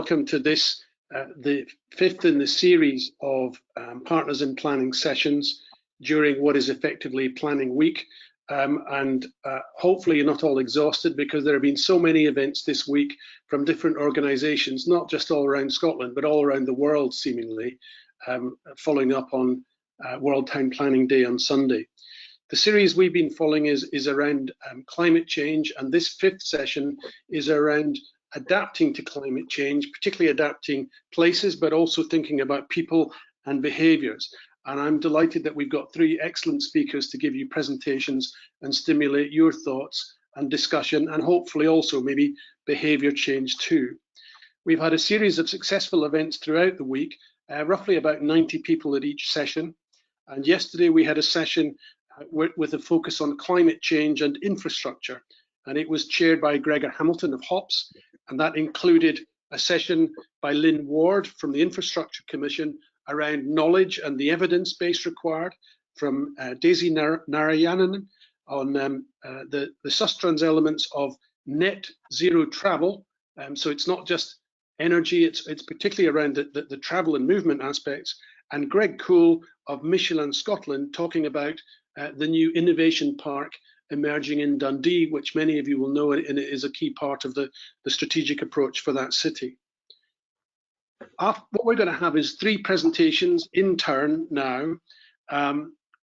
Welcome to this, the fifth in the series of Partners in Planning sessions during what is effectively Planning Week. Hopefully you're not all exhausted, because there have been so many events this week from different organisations, not just all around Scotland, but all around the world seemingly, following up on World Town Planning Day on Sunday. The series we've been following is around climate change, and this fifth session is around adapting to climate change, particularly adapting places, but also thinking about people and behaviours. And I'm delighted that we've got three excellent speakers to give you presentations and stimulate your thoughts and discussion, and hopefully also maybe behaviour change too. We've had a series of successful events throughout the week, roughly about 90 people at each session. And yesterday we had a session with a focus on climate change and infrastructure, and it was chaired by Gregor Hamilton of HOPS, and that included a session by Lynn Ward from the Infrastructure Commission around knowledge and the evidence base required, from Daisy Narayanan on the sustrans elements of net zero travel. So it's not just energy, it's particularly around the travel and movement aspects, and Greg Cool of Michelin Scotland talking about the new innovation park emerging in Dundee, which many of you will know, and it is a key part of the strategic approach for that city. What we're going to have is three presentations in turn now.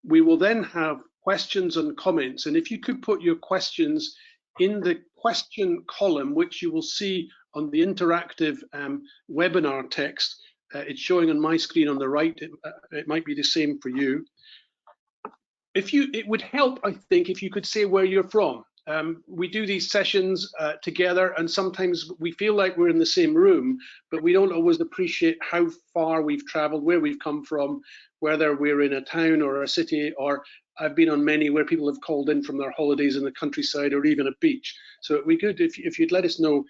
We will then have questions and comments, and if you could put your questions in the question column, which you will see on the interactive webinar text. It's showing on my screen on the right. It might be the same for you. It would help, I think, if you could say where you're from. We do these sessions together, and sometimes we feel like we're in the same room, but we don't always appreciate how far we've travelled, where we've come from, whether we're in a town or a city, or I've been on many where people have called in from their holidays in the countryside or even a beach. So it'd be good if you'd let us know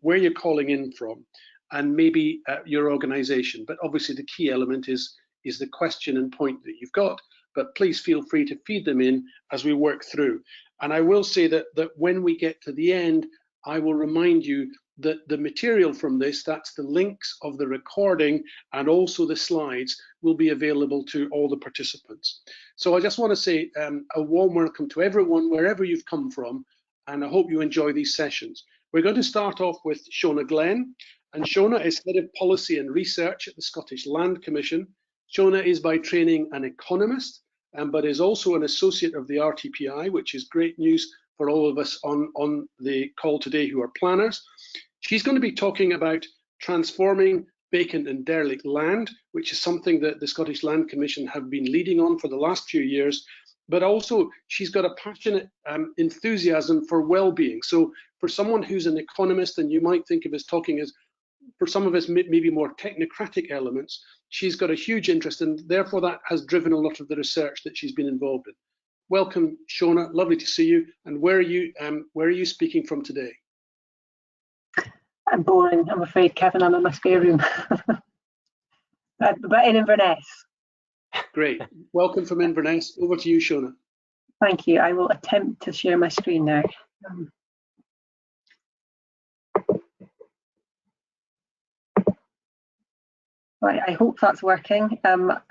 where you're calling in from, and maybe your organisation. But obviously the key element is the question and point that you've got. But please feel free to feed them in as we work through. And I will say that when we get to the end, I will remind you that the material from this, that's the links of the recording and also the slides, will be available to all the participants. So I just want to say a warm welcome to everyone, wherever you've come from, and I hope you enjoy these sessions. We're going to start off with Shona Glenn, and Shona is Head of Policy and Research at the Scottish Land Commission. Shona is by training an economist, but is also an associate of the RTPI, which is great news for all of us on the call today who are planners. She's going to be talking about transforming vacant and derelict land, which is something that the Scottish Land Commission have been leading on for the last few years, but also she's got a passionate enthusiasm for well-being. So for someone who's an economist, and you might think of us talking as, for some of us, maybe more technocratic elements, she's got a huge interest, and therefore that has driven a lot of the research that she's been involved in. Welcome, Shona. Lovely to see you. And where are you speaking from today? I'm boring, I'm afraid, Kevin. I'm in my spare room, but in Inverness. Great. Welcome from Inverness. Over to you, Shona. Thank you. I will attempt to share my screen now. Right, I hope that's working. Perhaps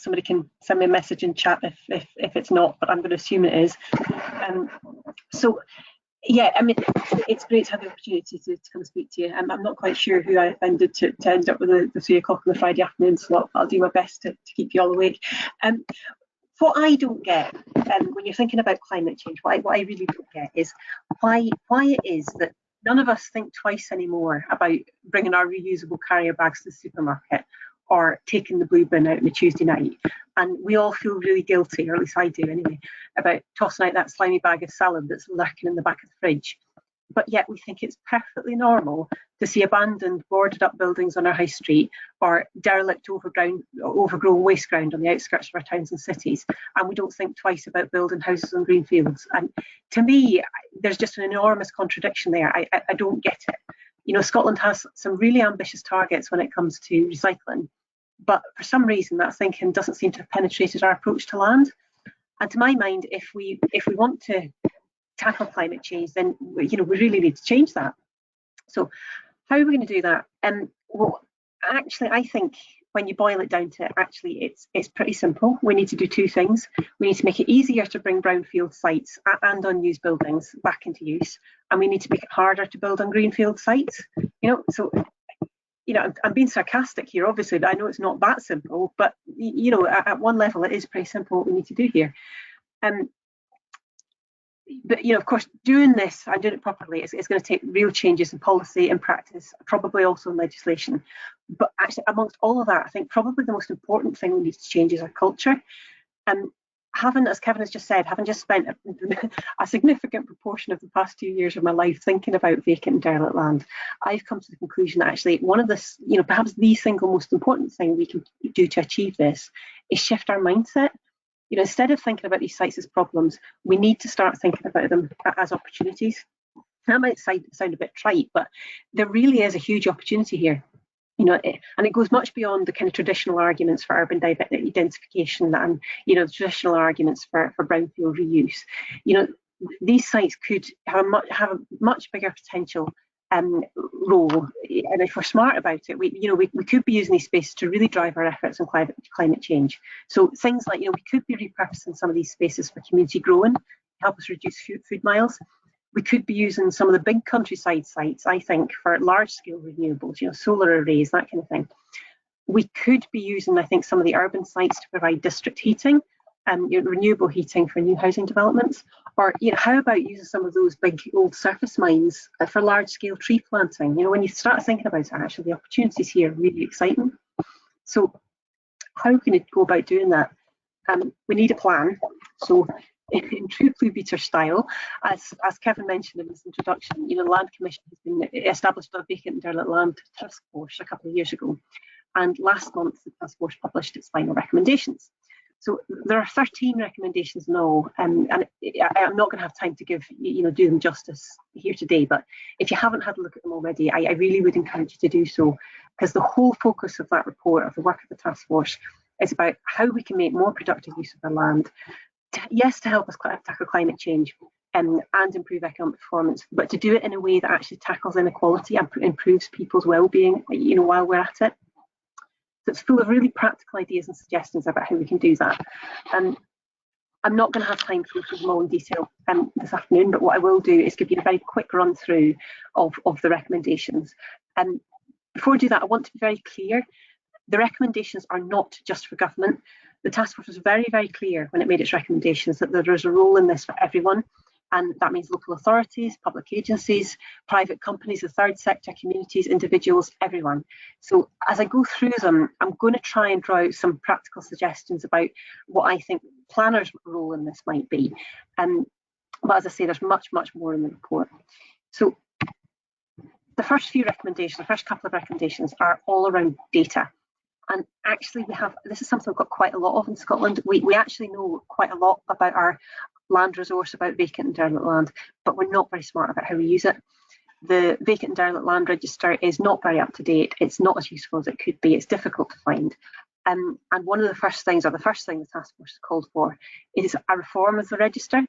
somebody can send me a message in chat if it's not, but I'm going to assume it is. So yeah, I mean, it's great to have the opportunity to come and speak to you. I'm not quite sure who I offended to end up with the 3 o'clock on the Friday afternoon slot. I'll do my best to keep you all awake. What I don't get, when you're thinking about climate change, what I really don't get is why it is that none of us think twice anymore about bringing our reusable carrier bags to the supermarket or taking the blue bin out on a Tuesday night. And we all feel really guilty, or at least I do anyway, about tossing out that slimy bag of salad that's lurking in the back of the fridge. But yet we think it's perfectly normal to see abandoned, boarded up buildings on our high street, or derelict, overgrown waste ground on the outskirts of our towns and cities, and we don't think twice about building houses on green fields. And to me, there's just an enormous contradiction there. I don't get it. You know, Scotland has some really ambitious targets when it comes to recycling, but for some reason that thinking doesn't seem to have penetrated our approach to land. And to my mind, if we want to tackle climate change, then we really need to change that. So How are we going to do that? Well, actually, I think when you boil it down to it, actually, it's pretty simple. We need to do two things. We need to make it easier to bring brownfield sites and unused buildings back into use, and we need to make it harder to build on greenfield sites. So I'm being sarcastic here, obviously, but I know it's not that simple. But at one level, it is pretty simple what we need to do here. But of course, doing this and doing it properly is going to take real changes in policy and practice, probably also in legislation. But actually, amongst all of that, I think probably the most important thing we need to change is our culture. Having, as Kevin has just said, having just spent a significant proportion of the past 2 years of my life thinking about vacant and derelict land, I've come to the conclusion that actually one of the, perhaps the single most important thing we can do to achieve this is shift our mindset. Instead of thinking about these sites as problems, we need to start thinking about them as opportunities. That might sound a bit trite, but there really is a huge opportunity here. And it goes much beyond the kind of traditional arguments for urban identification and the traditional arguments for brownfield reuse. These sites could have a much bigger potential role, and if we're smart about it, we could be using these spaces to really drive our efforts on climate change. So things like, we could be repurposing some of these spaces for community growing, help us reduce food miles. We could be using some of the big countryside sites, I think, for large-scale renewables, solar arrays, that kind of thing. We could be using, I think, some of the urban sites to provide district heating and renewable heating for new housing developments. Or, how about using some of those big old surface mines for large-scale tree planting? When you start thinking about it, actually, the opportunities here are really exciting. So, how can it go about doing that? We need a plan. So, in true Blue Beater style, as Kevin mentioned in his introduction, the Land Commission has been established a vacant and derelict land task force a couple of years ago, and last month the task force published its final recommendations. So there are 13 recommendations in all, and I'm not going to have time to do them justice here today. But if you haven't had a look at them already, I really would encourage you to do so, because the whole focus of that report, of the work of the task force, is about how we can make more productive use of our land. Yes, to help us tackle climate change and improve economic performance, but to do it in a way that actually tackles inequality and improves people's well-being, while we're at it. So it's full of really practical ideas and suggestions about how we can do that. I'm not going to have time to go through them all in detail this afternoon, but what I will do is give you a very quick run through of the recommendations. Before I do that, I want to be very clear. The recommendations are not just for government. The task force was very, very clear when it made its recommendations that there is a role in this for everyone. And that means local authorities, public agencies, private companies, the third sector, communities, individuals, everyone. So as I go through them, I'm going to try and draw out some practical suggestions about what I think planners' role in this might be. But as I say, there's much, much more in the report. So the first couple of recommendations are all around data. And actually this is something we've got quite a lot of in Scotland. We actually know quite a lot about our land resource, about vacant and derelict land, but we're not very smart about how we use it. The vacant and derelict land register is not very up to date. It's not as useful as it could be. It's difficult to find. And one of the first thing the task force called for is a reform of the register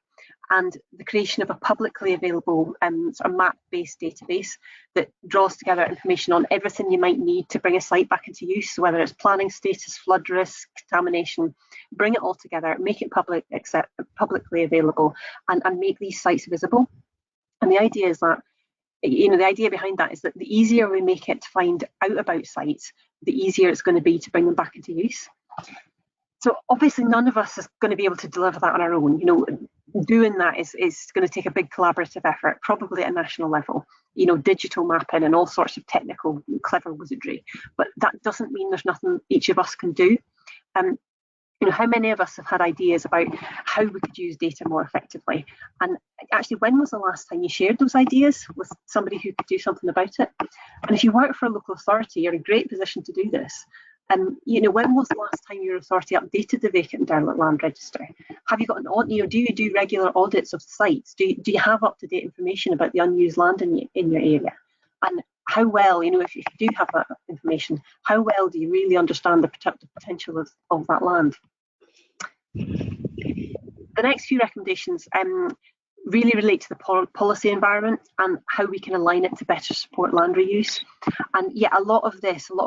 and the creation of a publicly available sort of map-based database that draws together information on everything you might need to bring a site back into use. So whether it's planning status, flood risk, contamination, bring it all together, make it publicly available, and make these sites visible. And the idea is that, the idea behind that is that the easier we make it to find out about sites, the easier it's going to be to bring them back into use. So obviously none of us is going to be able to deliver that on our own. Doing that is going to take a big collaborative effort, probably at a national level, digital mapping and all sorts of technical, clever wizardry. But that doesn't mean there's nothing each of us can do. How many of us have had ideas about how we could use data more effectively? And actually, when was the last time you shared those ideas with somebody who could do something about it? And if you work for a local authority, you're in a great position to do this. And when was the last time your authority updated the vacant and derelict land register? Have you got an audit? Do you do regular audits of sites? Do you have up-to-date information about the unused land in your area? And how well, if you do have that information, how well do you really understand the protective potential of that land? The next few recommendations, really relate to the policy environment and how we can align it to better support land reuse. And yeah, a lot of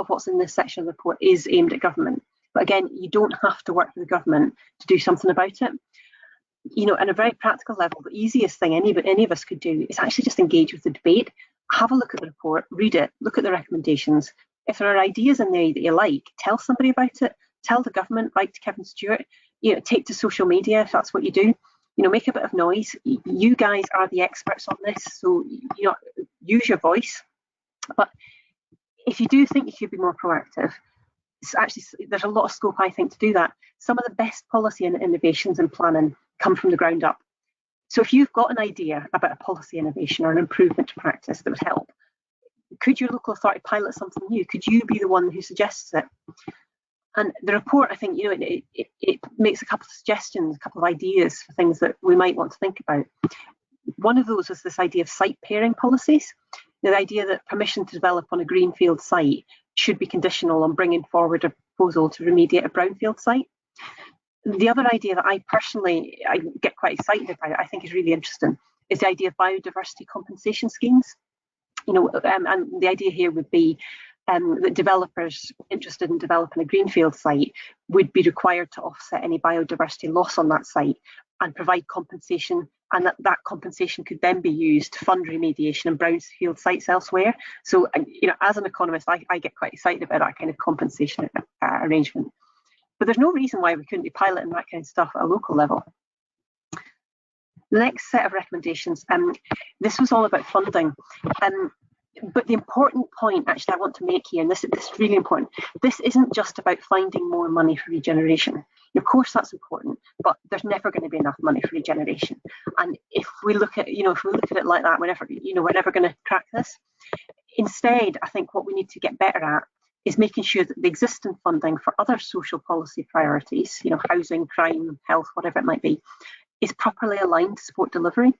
what's in this section of the report is aimed at government. But again, you don't have to work with the government to do something about it. You know, on a very practical level, the easiest thing any of us could do is actually just engage with the debate, have a look at the report, read it, look at the recommendations. If there are ideas in there that you like, tell somebody about it, tell the government, write to Kevin Stewart, you know, take to social media if that's what you do. You know, make a bit of noise. You guys are the experts on this, so you know, use your voice. But if you do think you could be more proactive, there's a lot of scope, I think, to do that. Some of the best policy and innovations in planning come from the ground up. So if you've got an idea about a policy innovation or an improvement to practice that would help, could your local authority pilot something new? Could you be the one who suggests it? And the report, I think, you know, it makes a couple of suggestions, a couple of ideas for things that we might want to think about. One of those was this idea of site pairing policies, the idea that permission to develop on a greenfield site should be conditional on bringing forward a proposal to remediate a brownfield site. The other idea that I get quite excited about, I think is really interesting, is the idea of biodiversity compensation schemes. You know, and the idea here would be that developers interested in developing a greenfield site would be required to offset any biodiversity loss on that site and provide compensation, and that compensation could then be used to fund remediation and brownfield sites elsewhere. So, you know, as an economist, I get quite excited about that kind of compensation arrangement. But there's no reason why we couldn't be piloting that kind of stuff at a local level. The next set of recommendations, this was all about funding. But the important point actually I want to make here, and this is really important, this isn't just about finding more money for regeneration. Of course that's important, but there's never going to be enough money for regeneration. And if we look at, you know, it like that, we're never going to crack this. Instead, I think what we need to get better at is making sure that the existing funding for other social policy priorities, you know, housing, crime, health, whatever it might be, is properly aligned to support delivery.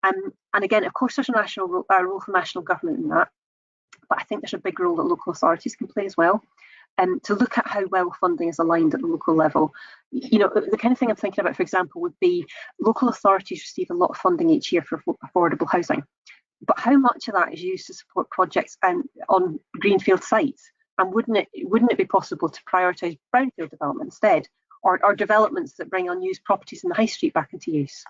And again, of course, there's a role for national government in that, but I think there's a big role that local authorities can play as well. To look at how well funding is aligned at the local level. You know, the kind of thing I'm thinking about, for example, would be local authorities receive a lot of funding each year for affordable housing, but how much of that is used to support projects on greenfield sites? And wouldn't it be possible to prioritise brownfield development instead, or developments that bring unused properties in the high street back into use?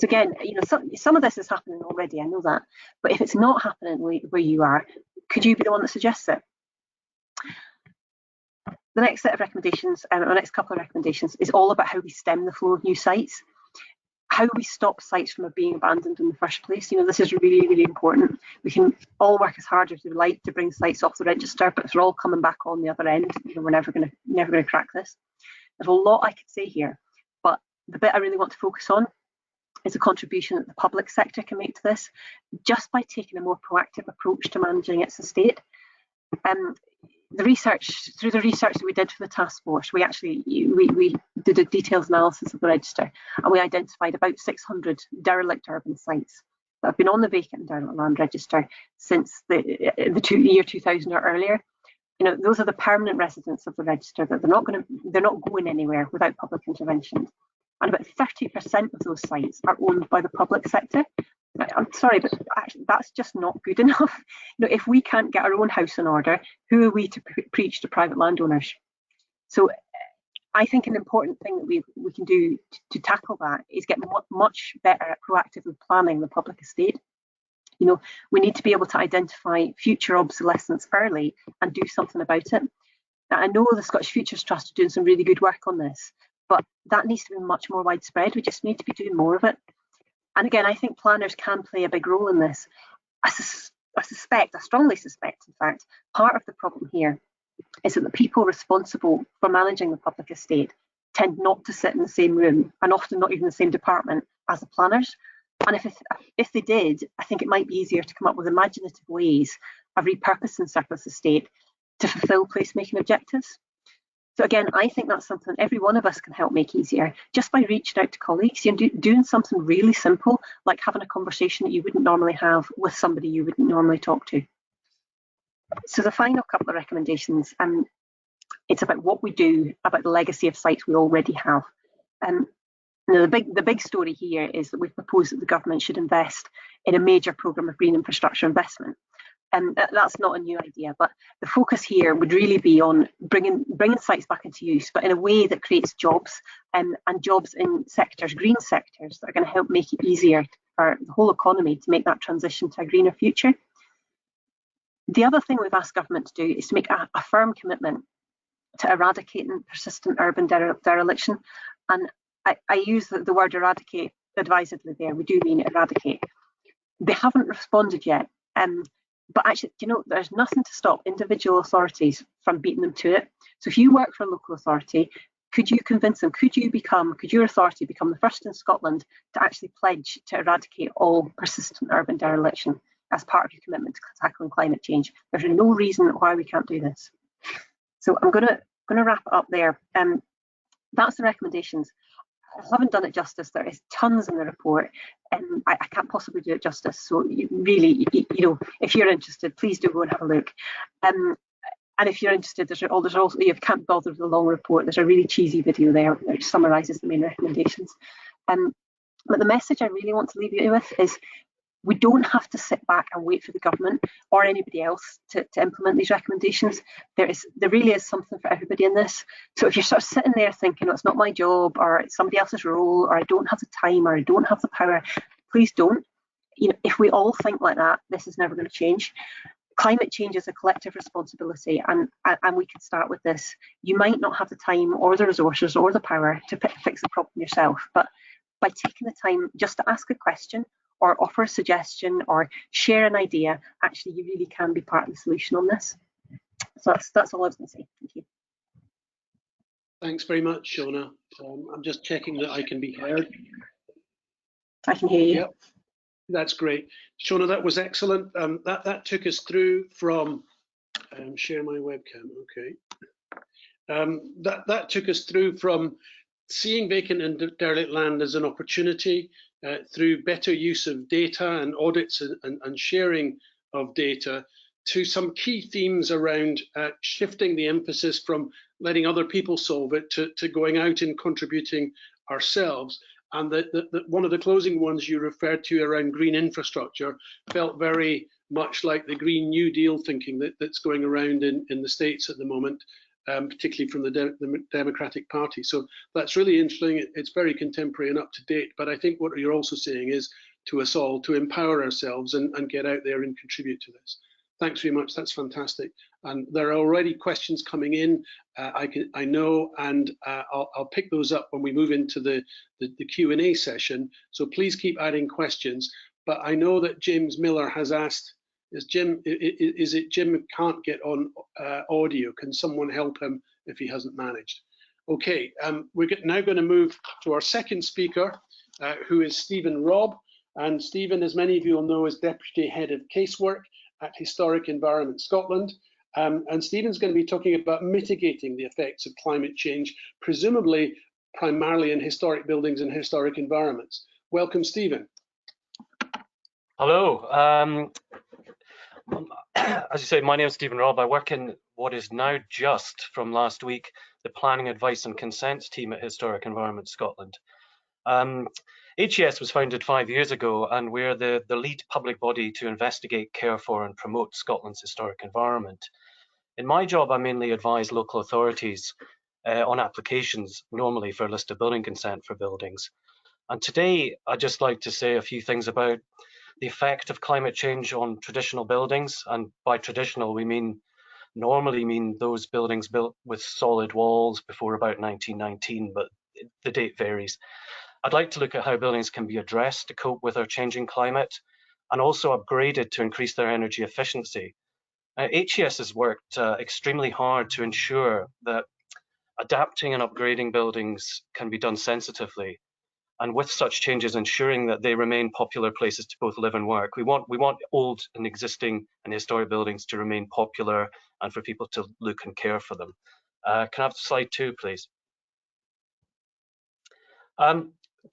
So again, you know, some of this is happening already, I know that, but if it's not happening where you are, could you be the one that suggests it? The next set of recommendations, the next couple of recommendations, is all about how we stem the flow of new sites, how we stop sites from being abandoned in the first place. You know, this is really, really important. We can all work as hard as we like to bring sites off the register, but if they're all coming back on the other end, you know, we're never going to crack this. There's a lot I could say here, but the bit I really want to focus on is a contribution that the public sector can make to this, just by taking a more proactive approach to managing its estate. Through the research that we did for the task force, we did a detailed analysis of the register, and we identified about 600 derelict urban sites that have been on the vacant and derelict land register since the year 2000 or earlier. You know, those are the permanent residents of the register that they're not going anywhere without public intervention. And about 30% of those sites are owned by the public sector. I'm sorry, but actually that's just not good enough. You know, if we can't get our own house in order, who are we to preach to private landowners? So I think an important thing that we can do to tackle that is get much better at proactively planning the public estate. You know, we need to be able to identify future obsolescence early and do something about it. Now, I know the Scottish Futures Trust are doing some really good work on this, but that needs to be much more widespread. We just need to be doing more of it. And again, I think planners can play a big role in this. I strongly suspect, in fact, part of the problem here is that the people responsible for managing the public estate tend not to sit in the same room, and often not even the same department, as the planners. And if they did, I think it might be easier to come up with imaginative ways of repurposing surplus estate to fulfil placemaking objectives. So again, I think that's something every one of us can help make easier, just by reaching out to colleagues, you know, doing something really simple, like having a conversation that you wouldn't normally have with somebody you wouldn't normally talk to. So the final couple of recommendations, it's about what we do about the legacy of sites we already have. Now, the big story here is that we've proposed that the government should invest in a major programme of green infrastructure investment. And that's not a new idea, but the focus here would really be on bringing sites back into use, but in a way that creates jobs, and jobs in sectors, green sectors, that are going to help make it easier for the whole economy to make that transition to a greener future. The other thing we've asked government to do is to make a firm commitment to eradicating persistent urban dereliction. And I use the word eradicate advisedly there. We do mean eradicate. They haven't responded yet. But actually, you know, there's nothing to stop individual authorities from beating them to it. So if you work for a local authority, could you convince them, could your authority become the first in Scotland to actually pledge to eradicate all persistent urban dereliction as part of your commitment to tackling climate change? There's no reason why we can't do this. So I'm gonna wrap it up there. That's the recommendations. I haven't done it justice. There is tons in the report, and I can't possibly do it justice. So really, you know, if you're interested, please do go and have a look. And if you're interested, there's also, if you can't bother with the long report, there's a really cheesy video there which summarises the main recommendations. But the message I really want to leave you with is, we don't have to sit back and wait for the government or anybody else to implement these recommendations. There really is something for everybody in this. So if you're sort of sitting there thinking, oh, it's not my job, or it's somebody else's role, or I don't have the time, or I don't have the power, please don't. You know, if we all think like that, this is never going to change. Climate change is a collective responsibility, and we can start with this. You might not have the time or the resources or the power to fix the problem yourself, but by taking the time just to ask a question, or offer a suggestion, or share an idea, actually you really can be part of the solution on this. So that's all I was going to say. Thank you. Thanks very much, Shona. I'm just checking that I can be heard. I can hear you. Yep, that's great. Shona, that was excellent. That took us through from, share my webcam, okay. That took us through from seeing vacant and derelict land as an opportunity, through better use of data and audits and sharing of data, to some key themes around shifting the emphasis from letting other people solve it to going out and contributing ourselves. And one of the closing ones you referred to around green infrastructure felt very much like the Green New Deal thinking that's going around in the States at the moment. Particularly from the Democratic Party. So that's really interesting. It's very contemporary and up to date. But I think what you're also saying is to us all to empower ourselves and get out there and contribute to this. Thanks very much. That's fantastic. And there are already questions coming in. I know, and I'll pick those up when we move into the Q&A session. So please keep adding questions. But I know that James Miller has asked, is it Jim can't get on audio? Can someone help him if he hasn't managed? Okay, we're now going to move to our second speaker, who is Stephen Robb. And Stephen, as many of you will know, is Deputy Head of Casework at Historic Environment Scotland. And Stephen's going to be talking about mitigating the effects of climate change, presumably primarily in historic buildings and historic environments. Welcome, Stephen. Hello. As you say, my name is Stephen Robb. I work in what is now just, from last week, the Planning Advice and Consents team at Historic Environment Scotland. HES was founded 5 years ago, and we're the lead public body to investigate, care for and promote Scotland's historic environment. In my job, I mainly advise local authorities on applications, normally for a list of building consent for buildings. And today, I'd just like to say a few things about the effect of climate change on traditional buildings. And by traditional, we normally mean those buildings built with solid walls before about 1919, but the date varies. I'd like to look at how buildings can be addressed to cope with our changing climate, and also upgraded to increase their energy efficiency. HES has worked extremely hard to ensure that adapting and upgrading buildings can be done sensitively, and with such changes ensuring that they remain popular places to both live and work. We want old and existing and historic buildings to remain popular and for people to look and care for them. Can I have slide 2, please?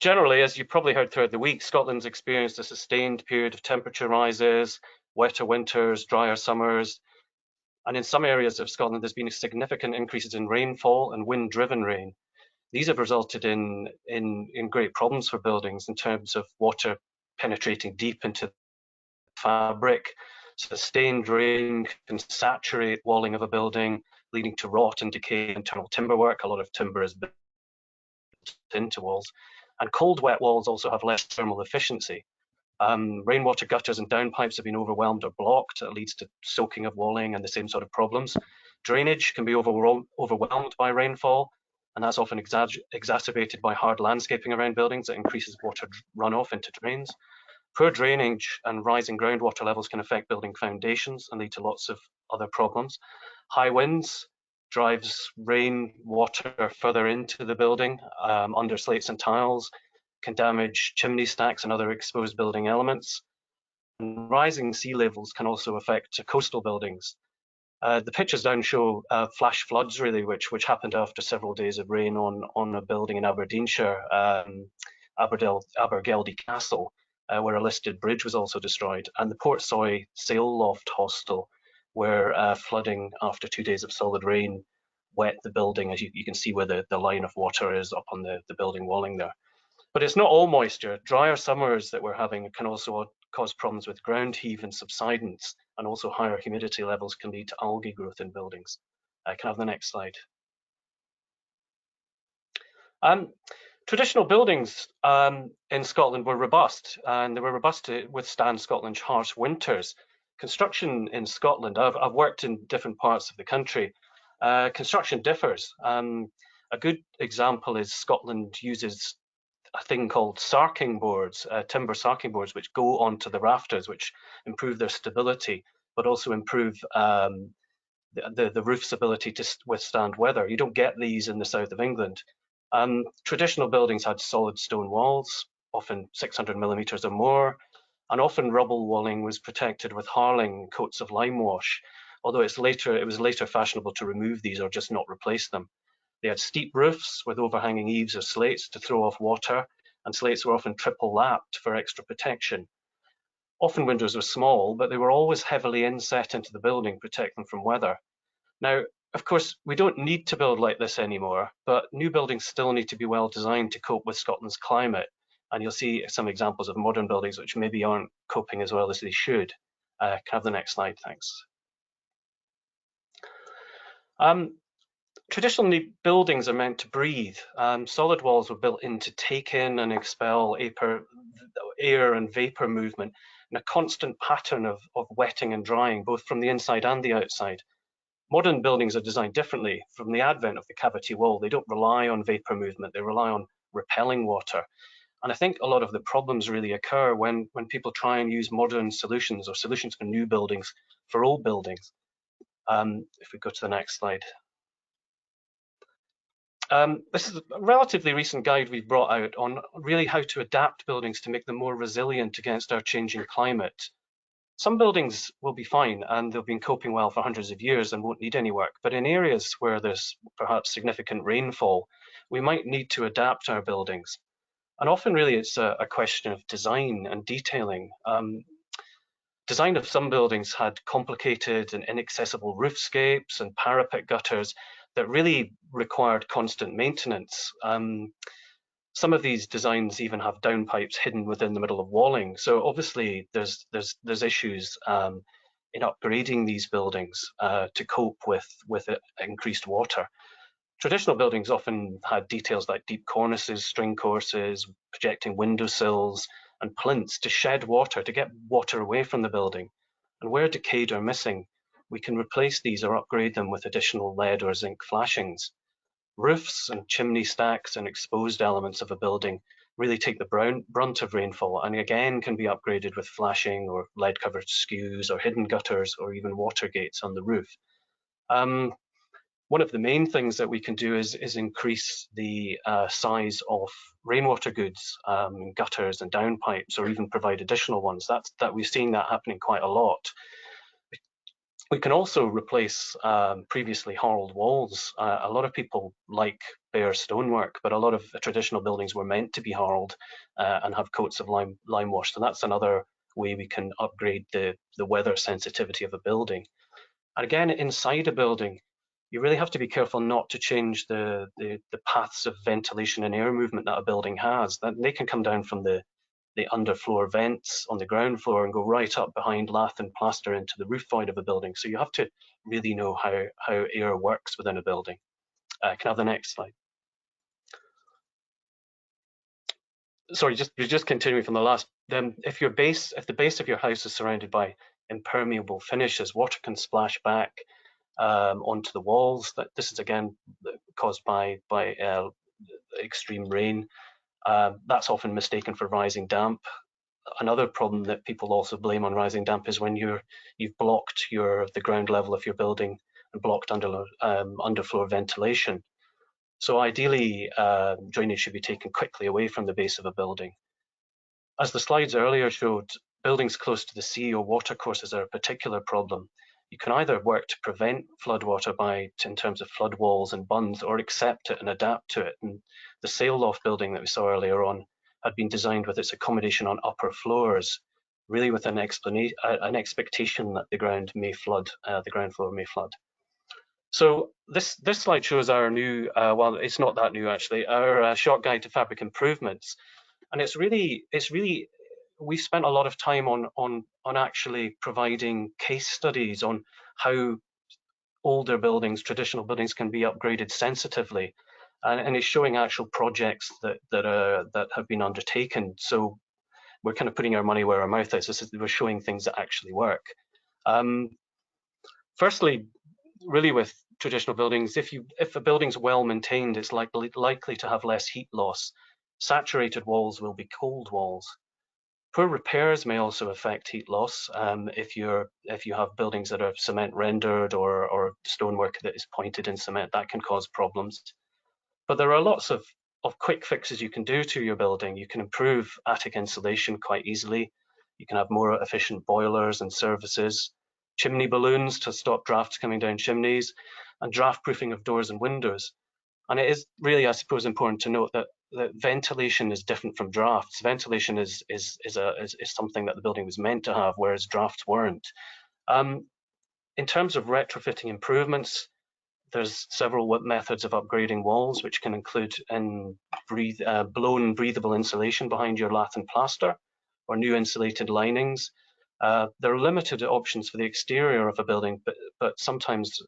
Generally, as you probably heard throughout the week, Scotland's experienced a sustained period of temperature rises, wetter winters, drier summers, and in some areas of Scotland there's been significant increases in rainfall and wind-driven rain. These have resulted in great problems for buildings in terms of water penetrating deep into the fabric. Sustained rain can saturate walling of a building, leading to rot and decay in internal timber work. A lot of timber is built into walls. And cold, wet walls also have less thermal efficiency. Rainwater gutters and downpipes have been overwhelmed or blocked. That leads to soaking of walling and the same sort of problems. Drainage can be overwhelmed by rainfall, and that's often exacerbated by hard landscaping around buildings that increases water runoff into drains. Poor drainage and rising groundwater levels can affect building foundations and lead to lots of other problems. High winds drives rain water further into the building, under slates and tiles, can damage chimney stacks and other exposed building elements. And rising sea levels can also affect coastal buildings. The pictures down show flash floods, really, which happened after several days of rain on a building in Aberdeenshire, Abergeldy Castle, where a listed bridge was also destroyed, and the Portsoy Sail Loft Hostel, where flooding after 2 days of solid rain wet the building, as you can see where the line of water is up on the building walling there. But it's not all moisture. Drier summers that we're having can also cause problems with ground heave and subsidence, and also higher humidity levels can lead to algae growth in buildings. Can I have the next slide? Traditional buildings in Scotland were robust, and they were robust to withstand Scotland's harsh winters. Construction in Scotland, I've worked in different parts of the country. Construction differs. A good example is Scotland uses a thing called sarking boards, timber sarking boards, which go onto the rafters, which improve their stability, but also improve the roof's ability to withstand weather. You don't get these in the south of England. Traditional buildings had solid stone walls, often 600 millimeters or more, and often rubble walling was protected with harling coats of lime wash, although it was later fashionable to remove these or just not replace them. They had steep roofs with overhanging eaves or slates to throw off water, and slates were often triple lapped for extra protection. Often windows were small, but they were always heavily inset into the building, protect them from weather. Now, of course, we don't need to build like this anymore, but new buildings still need to be well designed to cope with Scotland's climate. And you'll see some examples of modern buildings which maybe aren't coping as well as they should. Can I have the next slide, thanks. Traditional buildings are meant to breathe. Solid walls were built in to take in and expel air and vapor movement in a constant pattern of wetting and drying, both from the inside and the outside. Modern buildings are designed differently. From the advent of the cavity wall, they don't rely on vapor movement, they rely on repelling water. And I think a lot of the problems really occur when people try and use modern solutions or solutions for new buildings for old buildings. If we go to the next slide. This is a relatively recent guide we've brought out on really how to adapt buildings to make them more resilient against our changing climate. Some buildings will be fine and they've been coping well for hundreds of years and won't need any work, but in areas where there's perhaps significant rainfall, we might need to adapt our buildings. And often really it's a question of design and detailing. Design of some buildings had complicated and inaccessible roofscapes and parapet gutters that really required constant maintenance. Some of these designs even have downpipes hidden within the middle of walling. So obviously there's issues in upgrading these buildings to cope with increased water. Traditional buildings often had details like deep cornices, string courses, projecting windowsills, and plinths to shed water, to get water away from the building. And where decayed or missing, we can replace these or upgrade them with additional lead or zinc flashings. Roofs and chimney stacks and exposed elements of a building really take the brunt of rainfall and again can be upgraded with flashing or lead-covered skews or hidden gutters or even water gates on the roof. One of the main things that we can do is increase the size of rainwater goods, gutters and downpipes, or even provide additional ones. We've seen that happening quite a lot. We can also replace previously harled walls. A lot of people like bare stonework, but a lot of traditional buildings were meant to be harled and have coats of lime wash. So that's another way we can upgrade the weather sensitivity of a building. And again, inside a building, you really have to be careful not to change the paths of ventilation and air movement that a building has. That they can come down from the underfloor vents on the ground floor and go right up behind lath and plaster into the roof void of a building. So you have to really know how air works within a building. Can I have the next slide? Sorry, just continuing from the last. Then, if the base of your house is surrounded by impermeable finishes, water can splash back onto the walls. This is again caused by extreme rain. That's often mistaken for rising damp. Another problem that people also blame on rising damp is when you've blocked the ground level of your building and blocked underfloor ventilation. So ideally, drainage should be taken quickly away from the base of a building. As the slides earlier showed, buildings close to the sea or watercourses are a particular problem. You can either work to prevent floodwater in terms of flood walls and bunds, or accept it and adapt to it. And the sail loft building that we saw earlier on had been designed with its accommodation on upper floors, really with an expectation that the ground may flood, the ground floor may flood. So this slide shows our new, well, it's not that new actually, our short guide to fabric improvements, and it's really we've spent a lot of time on actually providing case studies on how older buildings, traditional buildings, can be upgraded sensitively, and it's showing actual projects that have been undertaken. So we're kind of putting our money where our mouth is. We're showing things that actually work. Firstly, really with traditional buildings, if a building's well maintained, it's likely to have less heat loss. Saturated walls will be cold walls. Poor repairs may also affect heat loss. If you have buildings that are cement rendered or stonework that is pointed in cement, that can cause problems. But there are lots of quick fixes you can do to your building. You can improve attic insulation quite easily. You can have more efficient boilers and services, chimney balloons to stop drafts coming down chimneys, and draft proofing of doors and windows. And it is really, I suppose, important to note that ventilation is different from drafts. Ventilation is something that the building was meant to have, whereas drafts weren't. In terms of retrofitting improvements, there's several methods of upgrading walls, which can include blown breathable insulation behind your lath and plaster, or new insulated linings. There are limited options for the exterior of a building, but sometimes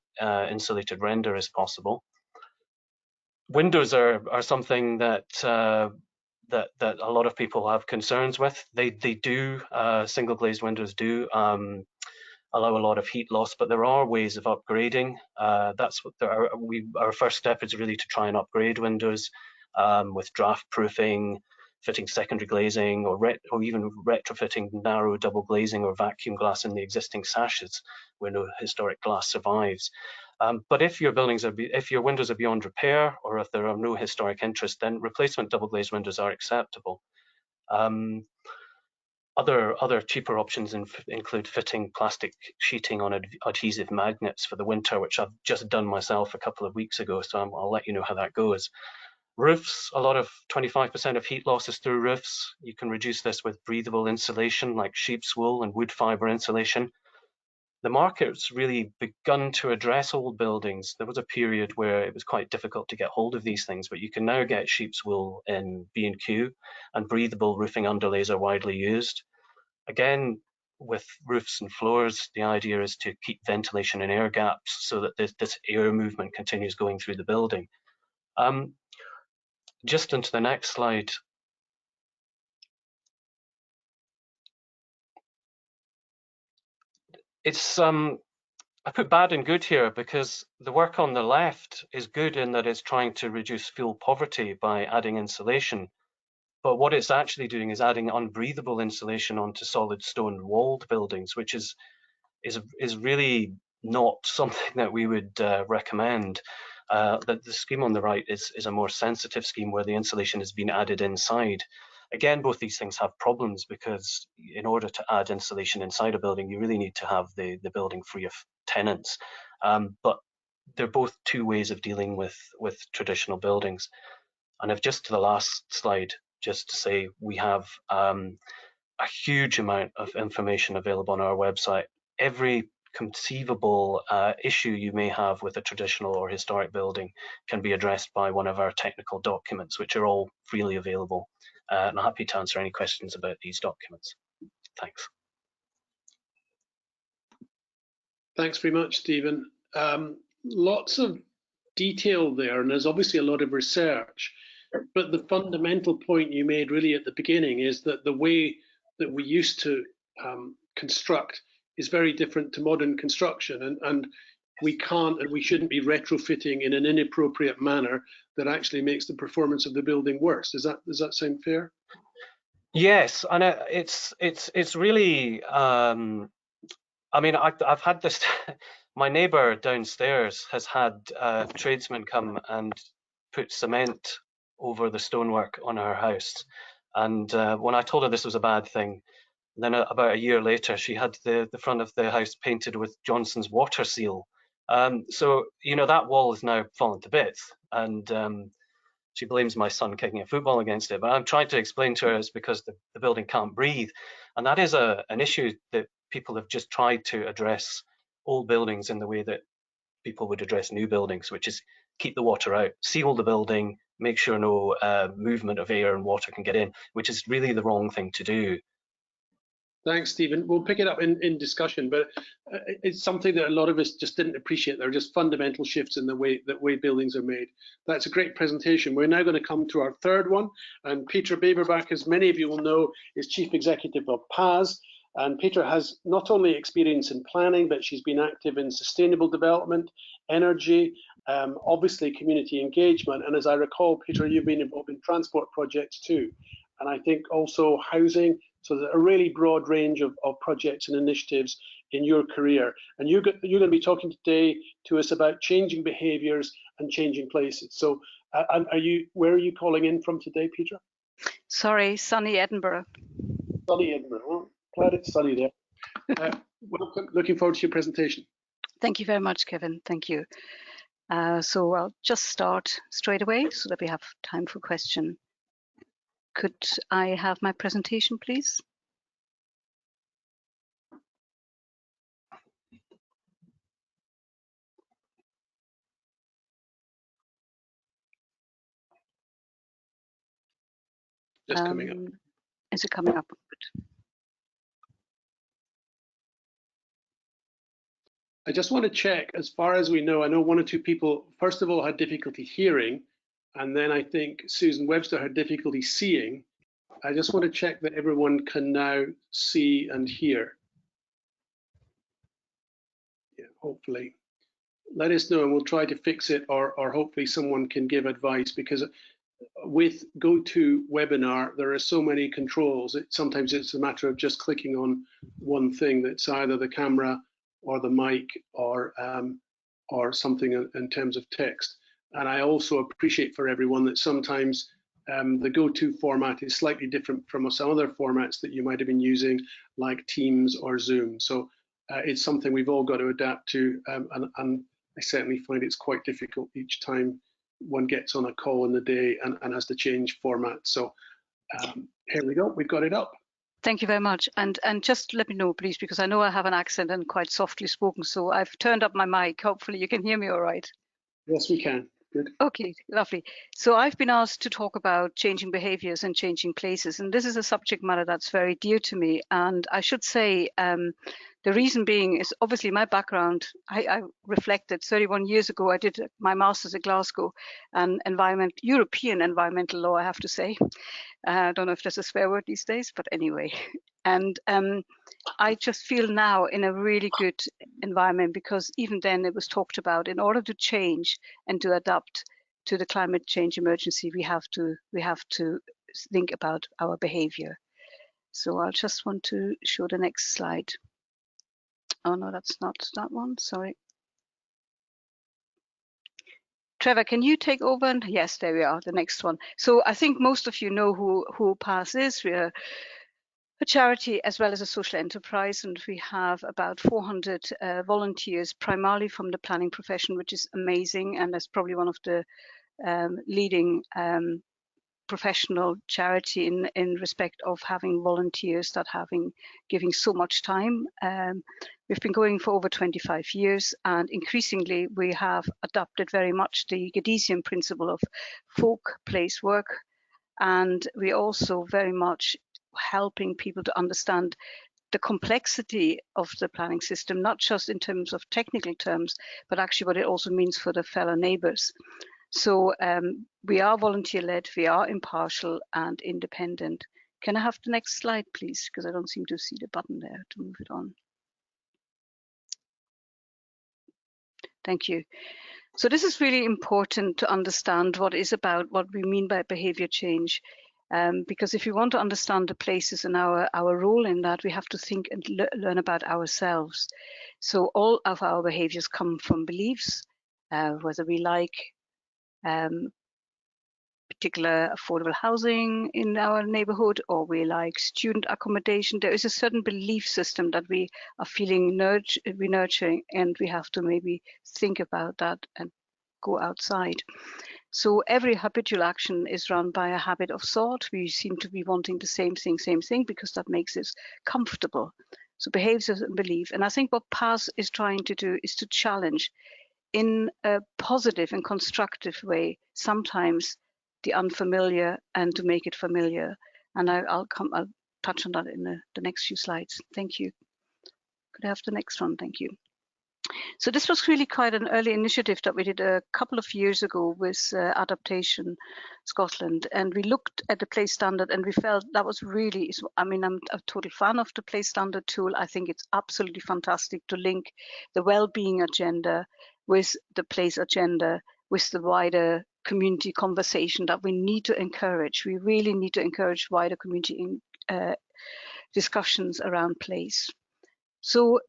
insulated render is possible. Windows are something that that a lot of people have concerns with. They do, single glazed windows do allow a lot of heat loss, but there are ways of upgrading. That's what our first step is really to try and upgrade windows with draft proofing, fitting secondary glazing, or even retrofitting narrow double glazing or vacuum glass in the existing sashes where no historic glass survives. But if your windows are beyond repair, or if there are no historic interest, then replacement double glazed windows are acceptable. Other cheaper options include fitting plastic sheeting on adhesive magnets for the winter, which I've just done myself a couple of weeks ago, so I'll let you know how that goes. Roofs, a lot of 25% of heat loss is through roofs. You can reduce this with breathable insulation like sheep's wool and wood fibre insulation. The market's really begun to address old buildings. There was a period where it was quite difficult to get hold of these things, but you can now get sheep's wool in B&Q, and breathable roofing underlays are widely used. Again, with roofs and floors, the idea is to keep ventilation and air gaps so that this air movement continues going through the building. Just into the next slide. It's I put bad and good here because the work on the left is good in that it's trying to reduce fuel poverty by adding insulation. But what it's actually doing is adding unbreathable insulation onto solid stone walled buildings, which is really not something that we would recommend. The scheme on the right is a more sensitive scheme where the insulation has been added inside. Again, both these things have problems because in order to add insulation inside a building, you really need to have the building free of tenants. But they're both two ways of dealing with traditional buildings. And if just to the last slide, just to say we have a huge amount of information available on our website. Every conceivable issue you may have with a traditional or historic building can be addressed by one of our technical documents, which are all freely available. And I'm happy to answer any questions about these documents. Thanks. Thanks very much, Stephen. Lots of detail there, and there's obviously a lot of research. But the fundamental point you made really at the beginning is that the way that we used to construct is very different to modern construction, and we can't and we shouldn't be retrofitting in an inappropriate manner that actually makes the performance of the building worse. Does that sound fair? Yes, and it's really. I mean, I've had this. My neighbour downstairs has had tradesmen come and put cement over the stonework on her house, and when I told her this was a bad thing, then about a year later she had the front of the house painted with Johnson's water seal. So you know, that wall is now fallen to bits, and she blames my son kicking a football against it. But I'm trying to explain to her it's because the building can't breathe, and that is an issue that people have just tried to address old buildings in the way that people would address new buildings, which is keep the water out, seal the building, make sure no movement of air and water can get in, which is really the wrong thing to do. Thanks, Stephen. We'll pick it up in discussion, but it's something that a lot of us just didn't appreciate. There are just fundamental shifts in the way buildings are made. That's a great presentation. We're now going to come to our third one, and Peter Beaverback, as many of you will know, is Chief Executive of PAS. And Peter has not only experience in planning, but she's been active in sustainable development, energy, obviously community engagement. And as I recall, Peter, you've been involved in transport projects too. And I think also housing. So there's a really broad range of projects and initiatives in your career. And you're going to be talking today to us about changing behaviours and changing places. So where are you calling in from today, Peter? Sorry, sunny Edinburgh. Sunny Edinburgh. Well, glad it's sunny there. Welcome. Looking forward to your presentation. Thank you very much, Kevin. Thank you. So I'll just start straight away so that we have time for question. Could I have my presentation, please? Just coming up. Is it coming up? Good. I just want to check, as far as we know, I know one or two people, first of all, had difficulty hearing, and then I think Susan Webster had difficulty seeing. I just want to check that everyone can now see and hear. Yeah, hopefully. Let us know and we'll try to fix it, or hopefully someone can give advice, because with GoToWebinar, there are so many controls. Sometimes it's a matter of just clicking on one thing that's either the camera or the mic or something in terms of text. And I also appreciate for everyone that sometimes the GoTo format is slightly different from some other formats that you might have been using, like Teams or Zoom. So it's something we've all got to adapt to, and I certainly find it's quite difficult each time one gets on a call in the day and has to change format. So here we go, we've got it up. Thank you very much. And just let me know, please, because I know I have an accent and quite softly spoken. So I've turned up my mic. Hopefully you can hear me all right. Yes, we can. Good. Okay, lovely. So I've been asked to talk about changing behaviors and changing places. And this is a subject matter that's very dear to me. And I should say, the reason being is obviously my background. I reflected 31 years ago, I did my master's at Glasgow and European environmental law, I have to say. I don't know if that's a swear word these days, but anyway. And I just feel now in a really good environment, because even then it was talked about, in order to change and to adapt to the climate change emergency, we have to think about our behavior. So I'll just want to show the next slide. Oh no, that's not that one, sorry. Trevor, can you take over? And yes, there we are, the next one. So I think most of you know who PAS is. We're a charity as well as a social enterprise, and we have about 400 volunteers, primarily from the planning profession, which is amazing, and that's probably one of the leading professional charity in respect of having volunteers that giving so much time. We've been going for over 25 years, and increasingly we have adopted very much the Gadesian principle of folk place work, and we also very much helping people to understand the complexity of the planning system, not just in terms of technical terms, but actually what it also means for the fellow neighbours. So we are volunteer-led, we are impartial and independent. Can I have the next slide, please? Because I don't seem to see the button there to move it on. Thank you. So this is really important to understand what we mean by behavior change. Because if you want to understand the places and our role in that, we have to think and learn about ourselves. So all of our behaviors come from beliefs, whether we like particular affordable housing in our neighborhood, or we like student accommodation. There is a certain belief system that we are feeling nurturing, and we have to maybe think about that and go outside. So every habitual action is run by a habit of thought. We seem to be wanting the same thing, because that makes us comfortable. So behaviors and belief. And I think what PAS is trying to do is to challenge in a positive and constructive way, sometimes the unfamiliar, and to make it familiar. And I'll touch on that in the next few slides. Thank you. Could I have the next one? Thank you. So this was really quite an early initiative that we did a couple of years ago with Adaptation Scotland, and we looked at the place standard, and we felt that was really, I mean, I'm a total fan of the place standard tool. I think it's absolutely fantastic to link the well-being agenda with the place agenda, with the wider community conversation that we need to encourage. We really need to encourage wider community discussions around place. So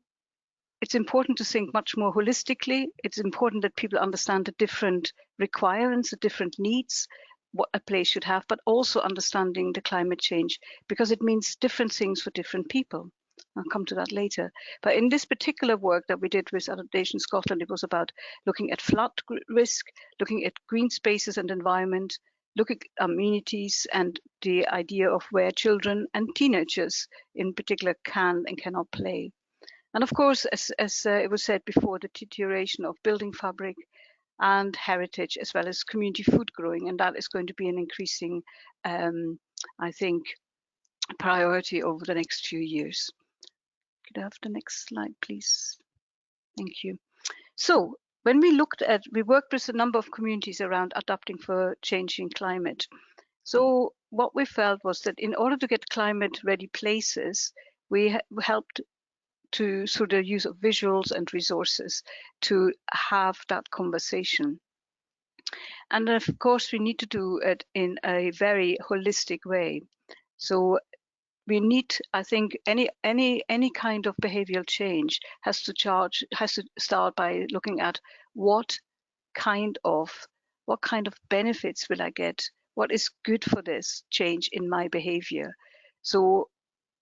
it's important to think much more holistically. It's important that people understand the different requirements, the different needs, what a place should have, but also understanding the climate change, because it means different things for different people. I'll come to that later. But in this particular work that we did with Adaptation Scotland, it was about looking at flood risk, looking at green spaces and environment, looking at amenities, and the idea of where children and teenagers in particular can and cannot play. And of course, as it was said before, the deterioration of building fabric and heritage, as well as community food growing, and that is going to be an increasing, I think, priority over the next few years. Could I have the next slide, please? Thank you. So when we worked with a number of communities around adapting for changing climate. So what we felt was that in order to get climate ready places, we helped through the use of visuals and resources to have that conversation. And of course, we need to do it in a very holistic way. So we need, I think, any kind of behavioral change has to start by looking at what kind of benefits will I get? What is good for this change in my behavior? So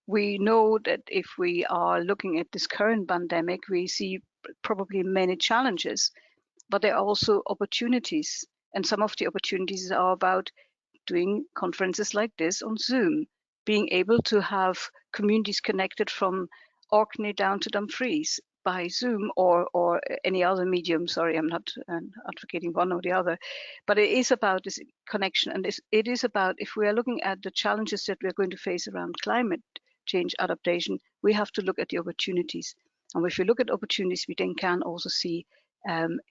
we know that if we are looking at this current pandemic, we see probably many challenges, but there are also opportunities. And some of the opportunities are about doing conferences like this on Zoom, being able to have communities connected from Orkney down to Dumfries by Zoom or any other medium. Sorry, I'm not advocating one or the other, but it is about this connection. And it is about, if we are looking at the challenges that we're going to face around climate change adaptation, we have to look at the opportunities. And if we look at opportunities, we then can also see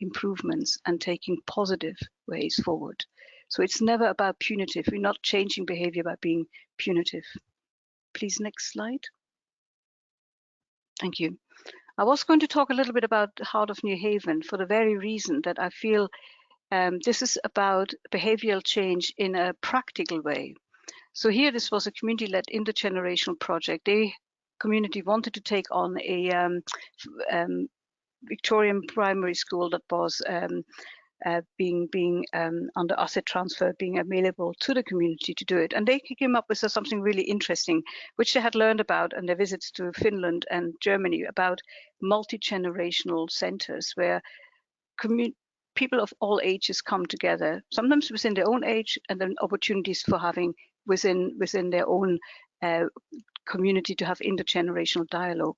improvements and taking positive ways forward. So it's never about punitive. We're not changing behavior by being punitive. Please, next slide. Thank you. I was going to talk a little bit about the Heart of New Haven for the very reason that I feel this is about behavioral change in a practical way. So here, this was a community-led intergenerational project. The community wanted to take on a Victorian primary school that was being under asset transfer, being available to the community to do it. And they came up with something really interesting, which they had learned about in their visits to Finland and Germany, about multi-generational centers where people of all ages come together, sometimes within their own age, and then opportunities for having within their own community to have intergenerational dialogue.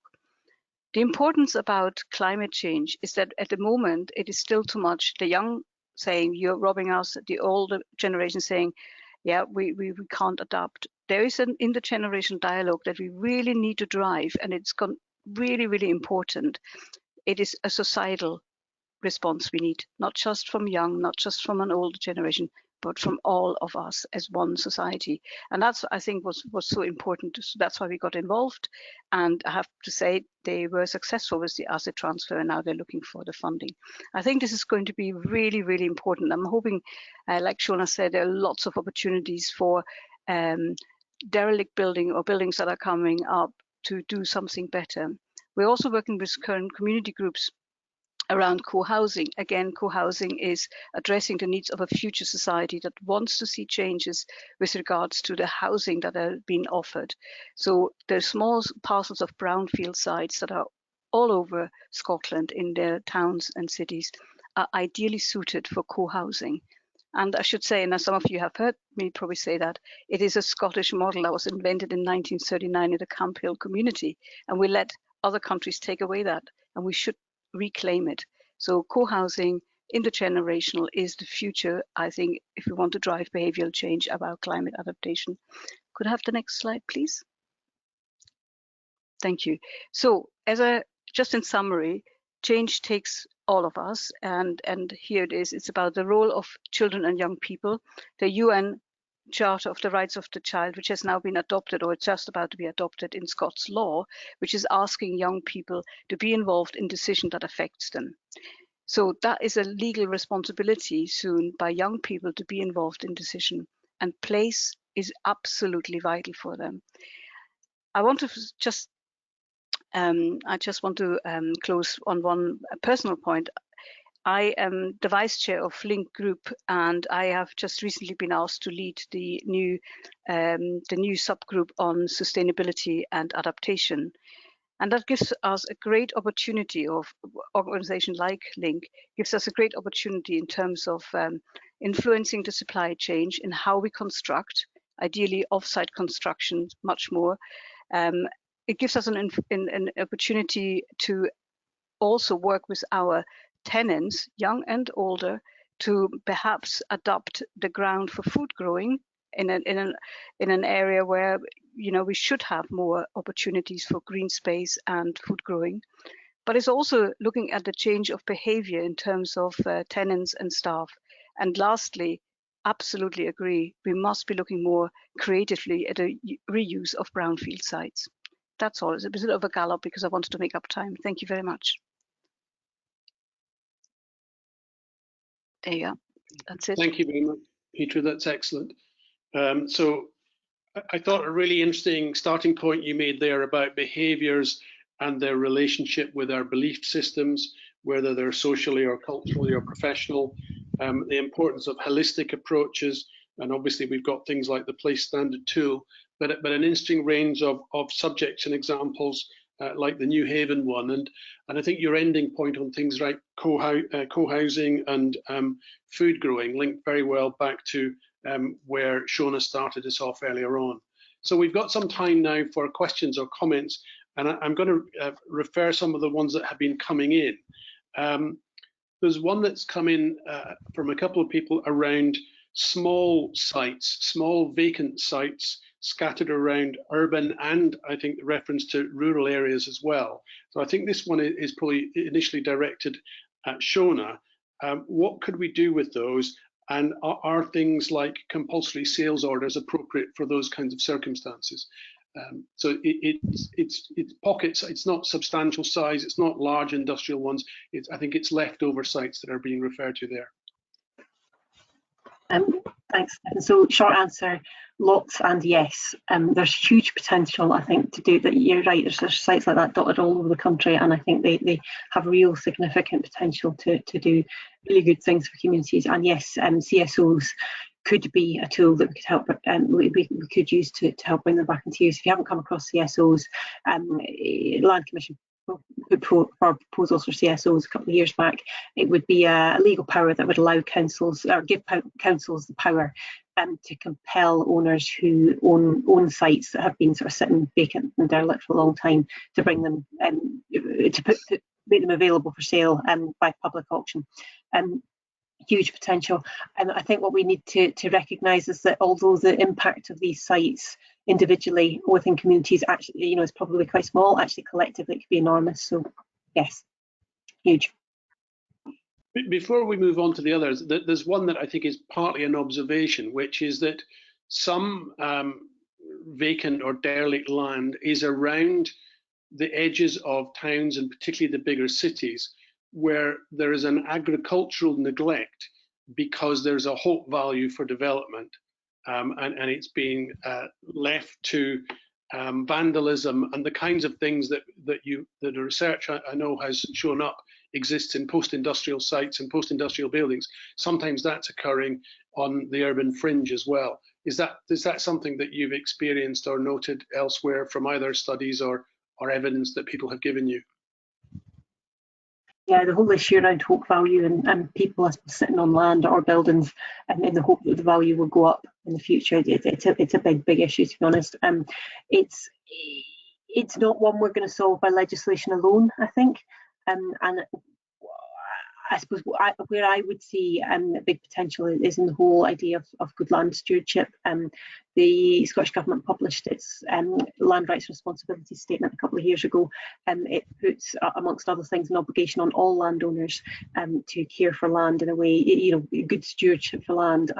The importance about climate change is that at the moment it is still too much the young saying you're robbing us, the older generation saying, yeah, we can't adapt. There is an intergenerational dialogue that we really need to drive, and it's really, really important. It is a societal response we need, not just from young, not just from an older generation, but from all of us as one society. And that's, I think, was so important. So that's why we got involved. And I have to say they were successful with the asset transfer, and now they're looking for the funding. I think this is going to be really, really important. I'm hoping, like Shona said, there are lots of opportunities for derelict building or buildings that are coming up to do something better. We're also working with current community groups around co-housing. Again, co-housing is addressing the needs of a future society that wants to see changes with regards to the housing that are being offered. So there's small parcels of brownfield sites that are all over Scotland in their towns and cities are ideally suited for co-housing. And I should say, and as some of you have heard me probably say that, it is a Scottish model that was invented in 1939 in the Camp Hill community, and we let other countries take away that, and we should reclaim it. So co-housing, intergenerational is the future, I think, if we want to drive behavioral change about climate adaptation. Could I have the next slide, please? Thank you. So just in summary, change takes all of us, and here it is. It's about the role of children and young people. The UN Charter of the Rights of the Child, which has now been adopted, or it's just about to be adopted in Scots law, which is asking young people to be involved in decision that affects them. So that is a legal responsibility soon by young people to be involved in decision, and place is absolutely vital for them. I just want to close on one personal point. I am the vice chair of Link Group, and I have just recently been asked to lead the new subgroup on sustainability and adaptation. And that gives us a great opportunity, of organization like Link gives us a great opportunity in terms of influencing the supply chain in how we construct, ideally off-site construction much more. It gives us an opportunity to also work with our tenants, young and older, to perhaps adopt the ground for food growing in an area where we should have more opportunities for green space and food growing. But it's also looking at the change of behavior in terms of tenants and staff. And lastly, absolutely agree, we must be looking more creatively at a reuse of brownfield sites. That's all. It's a bit of a gallop because I wanted to make up time. Thank you very much. There you go. That's it. Thank you very much, Petra. That's excellent. So I thought a really interesting starting point you made there about behaviours and their relationship with our belief systems, whether they're socially or culturally or professional, the importance of holistic approaches, and obviously we've got things like the place standard tool, but an interesting range of subjects and examples like the New Haven one, and I think your ending point on things like co-housing and food growing linked very well back to where Shona started us off earlier on. So we've got some time now for questions or comments, and I'm going to refer some of the ones that have been coming in. There's one that's come in from a couple of people around small sites, small vacant sites scattered around urban and I think the reference to rural areas as well. So I think this one is probably initially directed at Shona. What could we do with those? And are things like compulsory sales orders appropriate for those kinds of circumstances? So it's pockets, it's not substantial size, it's not large industrial ones. I think it's leftover sites that are being referred to there. Thanks. So short answer, lots and yes. There's huge potential, I think, to do that. You're right, there's sites like that dotted all over the country, and I think they have real significant potential to do really good things for communities. And yes, CSOs could be a tool that we could help, we could use to help bring them back into use. If you haven't come across CSOs, Land Commission put proposals for CSOs a couple of years back. It would be a legal power that would allow councils, or give councils the power to compel owners who own sites that have been sort of sitting vacant and derelict for a long time to bring them to make them available for sale by public auction. Huge potential, and I think what we need to recognise is that although the impact of these sites individually within communities actually, is probably quite small, actually collectively it could be enormous. So yes, huge. Before we move on to the others, there's one that I think is partly an observation, which is that some vacant or derelict land is around the edges of towns, and particularly the bigger cities, where there is an agricultural neglect because there's a hope value for development, and it's being left to vandalism and the kinds of things that the research I know has shown up exists in post-industrial sites and post-industrial buildings. Sometimes that's occurring on the urban fringe as well. Is that something that you've experienced or noted elsewhere from either studies or evidence that people have given you? Yeah, the whole issue around hope value and people sitting on land or buildings in the hope that the value will go up in the future. It's a big issue, to be honest. It's not one we're going to solve by legislation alone, I think. And I suppose where I would see a big potential is in the whole idea of good land stewardship. The Scottish Government published its land rights responsibility statement a couple of years ago. It puts, amongst other things, an obligation on all landowners to care for land in a way, good stewardship for land.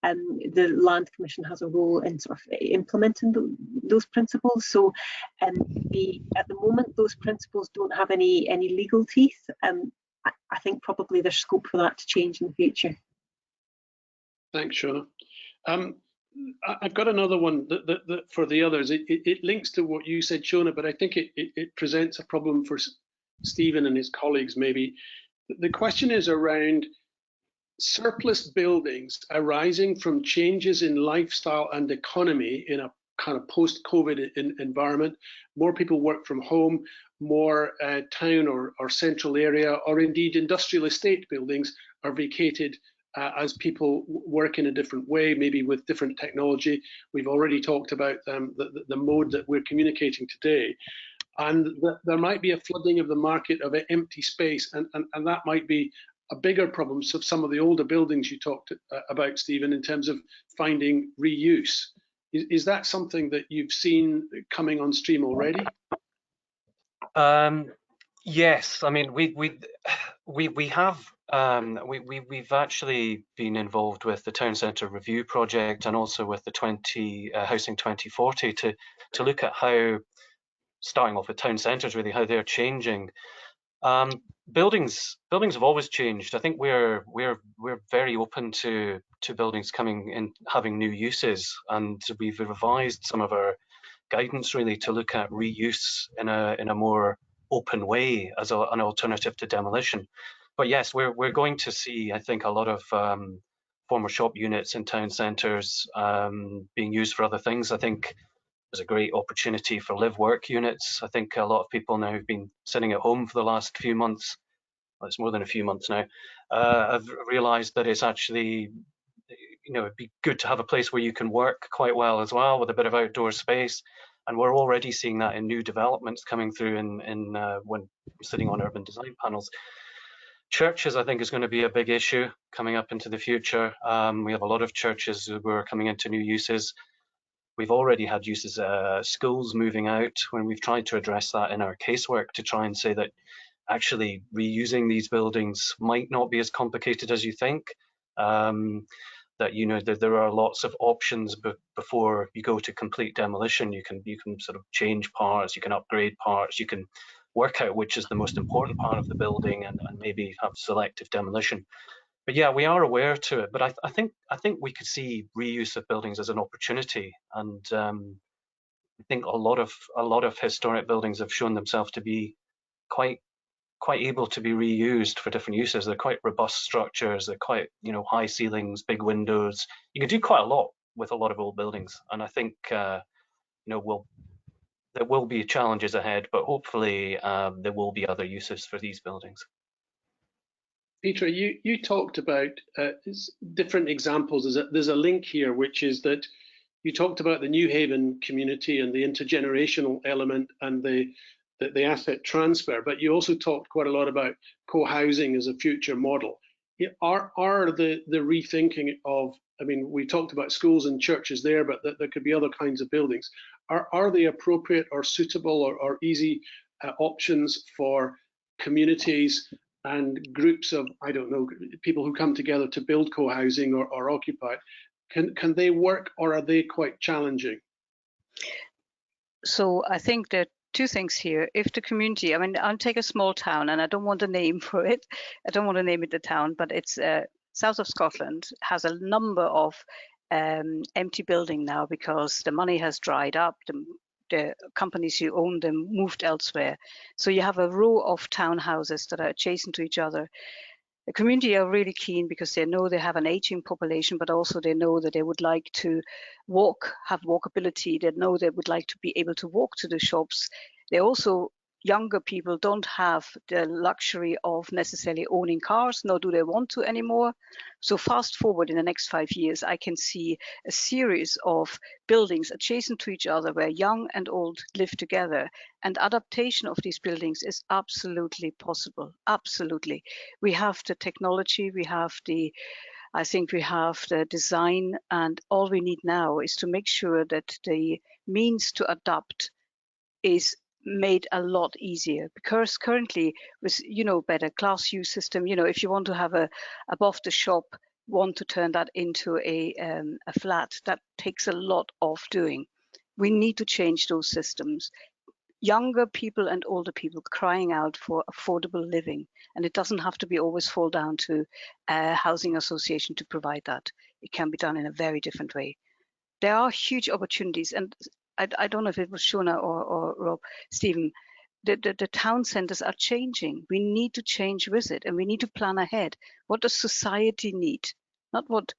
And the Land Commission has a role in sort of implementing those principles. So at the moment, those principles don't have any legal teeth. I think probably there's scope for that to change in the future. Thanks, Shona. I've got another one that for the others. It links to what you said, Shona, but I think it presents a problem for Stephen and his colleagues maybe. The question is around surplus buildings arising from changes in lifestyle and economy in a kind of post-COVID environment. More people work from home, more town or central area, or indeed industrial estate buildings are vacated as people work in a different way, maybe with different technology. We've already talked about the mode that we're communicating today. And there might be a flooding of the market of empty space, and that might be a bigger problem. So some of the older buildings you talked about, Stephen, in terms of finding reuse. Is that something that you've seen coming on stream already? Yes, I mean we've actually been involved with the Town Centre Review project and also with the Housing 2040 to look at how, starting off with town centres, really how they're changing. Buildings have always changed. I think we're very open to buildings coming in, having new uses, and we've revised some of our guidance really to look at reuse in a more open way as an alternative to demolition. But yes, we're going to see, I think, a lot of former shop units in town centres being used for other things. I think there's a great opportunity for live-work units. I think a lot of people now who've been sitting at home for the last few months, well, it's more than a few months now, have realised that it's actually, it'd be good to have a place where you can work quite well as well, with a bit of outdoor space. And we're already seeing that in new developments coming through in when sitting on urban design panels. Churches, I think, is going to be a big issue coming up into the future. We have a lot of churches who are coming into new uses. We've already had uses, schools moving out, when we've tried to address that in our casework to try and say that actually reusing these buildings might not be as complicated as you think. That there are lots of options before you go to complete demolition. You can sort of change parts, you can upgrade parts, you can work out which is the most important part of the building and maybe have selective demolition. But yeah, we are aware to it. But I think we could see reuse of buildings as an opportunity, and I think a lot of historic buildings have shown themselves to be quite able to be reused for different uses. They're quite robust structures. They're quite high ceilings, big windows. You can do quite a lot with a lot of old buildings, and I think there will be challenges ahead, but hopefully there will be other uses for these buildings. Peter, you talked about different examples. There's a link here, which is that you talked about the New Haven community and the intergenerational element and the asset transfer, but you also talked quite a lot about co-housing as a future model. Are the rethinking of, I mean, we talked about schools and churches there, but there could be other kinds of buildings. Are they appropriate or suitable or easy options for communities and groups of, I don't know, people who come together to build co-housing or occupy? Can they work, or are they quite challenging? So I think there are two things here. If the community, I mean, I'll take a small town, and I don't want a name for it. I don't want to name it the town, but it's south of Scotland, has a number of empty buildings now because the money has dried up. The companies who own them moved elsewhere. So you have a row of townhouses that are adjacent to each other. The community are really keen because they know they have an aging population, but also they know that they would like to have walkability. They know they would like to be able to walk to the shops. They also, younger people don't have the luxury of necessarily owning cars, nor do they want to anymore. So fast forward in the next 5 years, I can see a series of buildings adjacent to each other where young and old live together. And adaptation of these buildings is absolutely possible, absolutely. We have the technology, I think we have the design, and all we need now is to make sure that the means to adapt is made a lot easier, because currently with better class use system, if you want to have a above the shop, want to turn that into a flat, that takes a lot of doing. We need to change those systems. Younger people and older people crying out for affordable living, and it doesn't have to be always fall down to a housing association to provide that. It can be done in a very different way. There are huge opportunities, and I don't know if it was Shona or Rob, Stephen, the town centres are changing. We need to change with it, and we need to plan ahead. What does society need? Not what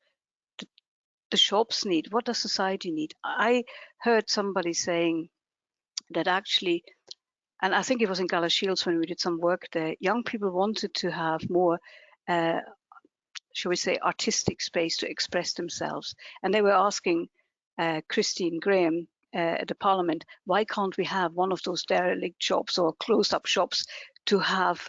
the shops need. What does society need? I heard somebody saying that actually, and I think it was in Galashiels when we did some work there, young people wanted to have more, shall we say, artistic space to express themselves. And they were asking Christine Graham, at the Parliament, why can't we have one of those derelict shops or closed up shops to have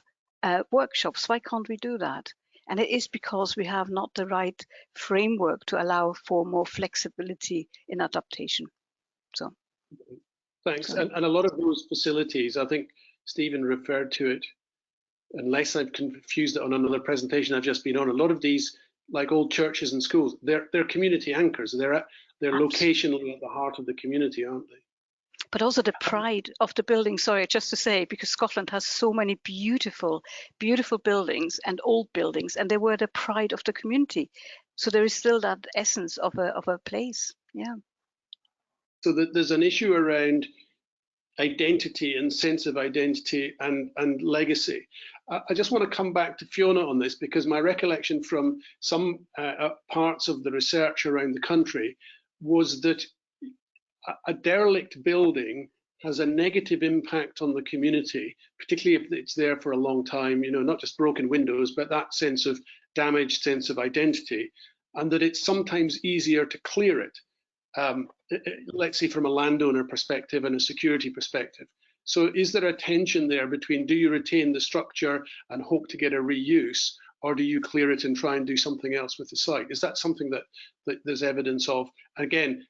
workshops? Why can't we do that? And it is because we have not the right framework to allow for more flexibility in adaptation. So, thanks. And a lot of those facilities, I think Stephen referred to it, unless I've confused it on another presentation I've just been on, a lot of these, like old churches and schools, they're community anchors. They're locationally at the heart of the community, aren't they? But also the pride of the building, sorry, just to say, because Scotland has so many beautiful, beautiful buildings and old buildings, and they were the pride of the community. So there is still that essence of a place, yeah. So there's an issue around identity and sense of identity and legacy. I just want to come back to Fiona on this, because my recollection from some parts of the research around the country was that a derelict building has a negative impact on the community, particularly if it's there for a long time, not just broken windows, but that sense of damaged sense of identity, and that it's sometimes easier to clear it, let's say from a landowner perspective and a security perspective. So is there a tension there between, do you retain the structure and hope to get a reuse, or do you clear it and try and do something else with the site? Is that something that there's evidence of? Again,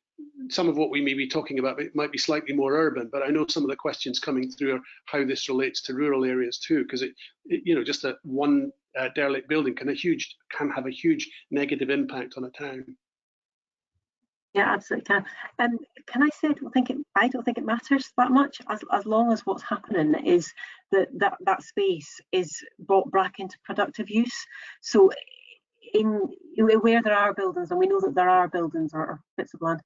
some of what we may be talking about, it might be slightly more urban, but I know some of the questions coming through are how this relates to rural areas too, because just one derelict building can have a huge negative impact on a town. Yeah, absolutely can. Can I say I don't think it matters that much, as long as what's happening is that space is brought back into productive use. So where there are buildings, and we know that there are buildings or bits of land,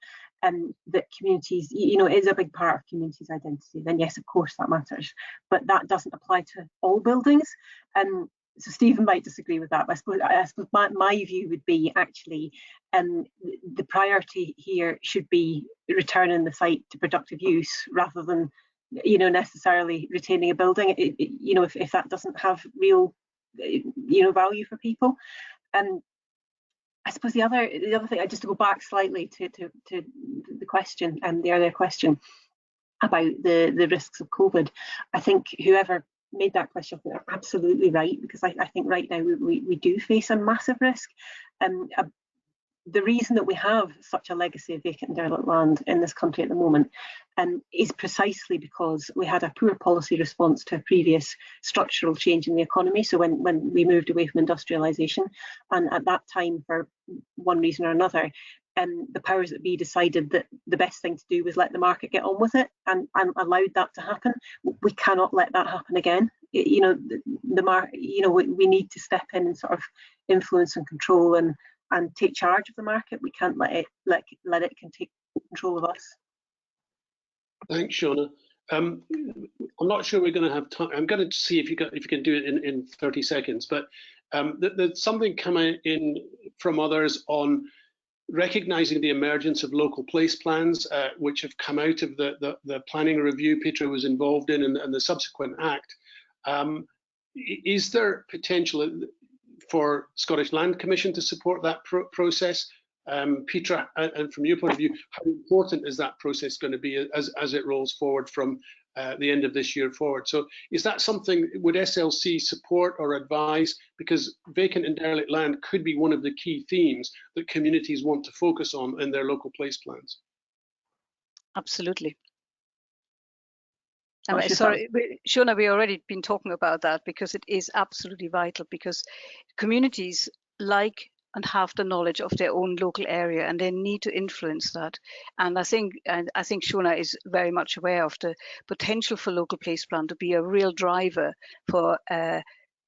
that communities, is a big part of communities' identity, then yes, of course that matters. But that doesn't apply to all buildings. So Stephen might disagree with that, but I suppose my view would be actually the priority here should be returning the site to productive use rather than necessarily retaining a building. If that doesn't have real value for people. And I suppose the other thing, just to go back slightly to the question and the earlier question about the risks of COVID, I think whoever made that question, they're absolutely right, because I think right now we do face a massive risk. The reason that we have such a legacy of vacant and derelict land in this country at the moment is precisely because we had a poor policy response to a previous structural change in the economy. So when we moved away from industrialisation, and at that time, for one reason or another, the powers that be decided that the best thing to do was let the market get on with it, and allowed that to happen. We cannot let that happen again. We need to step in and sort of influence and control and take charge of the market. We can't let it can take control of us. Thanks, Shona. I'm not sure we're going to have time. I'm going to see if you can do it in 30 seconds. But there's something coming in from others on recognising the emergence of local place plans, which have come out of the planning review Petra was involved in and the subsequent act. Is there potential for Scottish Land Commission to support that process? Petra, and from your point of view, how important is that process going to be as it rolls forward from the end of this year forward? So is that something, would SLC support or advise? Because vacant and derelict land could be one of the key themes that communities want to focus on in their local place plans. Absolutely. Sorry, Shona, we already been talking about that, because it is absolutely vital, because communities like and have the knowledge of their own local area, and they need to influence that. And I think Shona is very much aware of the potential for local place plan to be a real driver for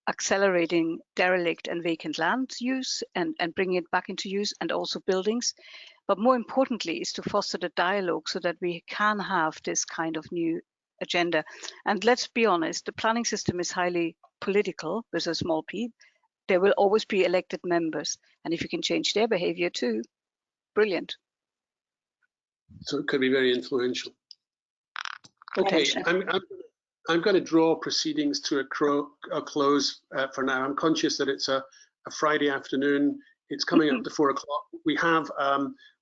accelerating derelict and vacant land use and bringing it back into use, and also buildings. But more importantly is to foster the dialogue so that we can have this kind of new agenda. And let's be honest, the planning system is highly political with a small p. There will always be elected members, and if you can change their behavior too, brilliant. So it could be very influential. Okay, I'm going to draw proceedings to a close for now. I'm conscious that it's a Friday afternoon. It's coming up to 4 o'clock. We have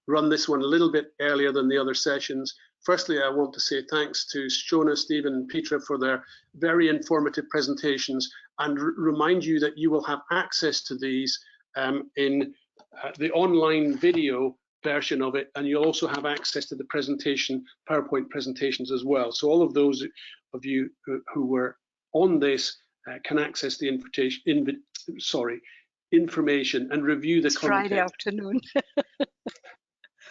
run this one a little bit earlier than the other sessions. Firstly, I want to say thanks to Shona, Stephen, and Petra for their very informative presentations, and remind you that you will have access to these in the online video version of it, and you'll also have access to the presentation, PowerPoint presentations as well. So all of those of you who were on this can access the information and review the content. Friday afternoon.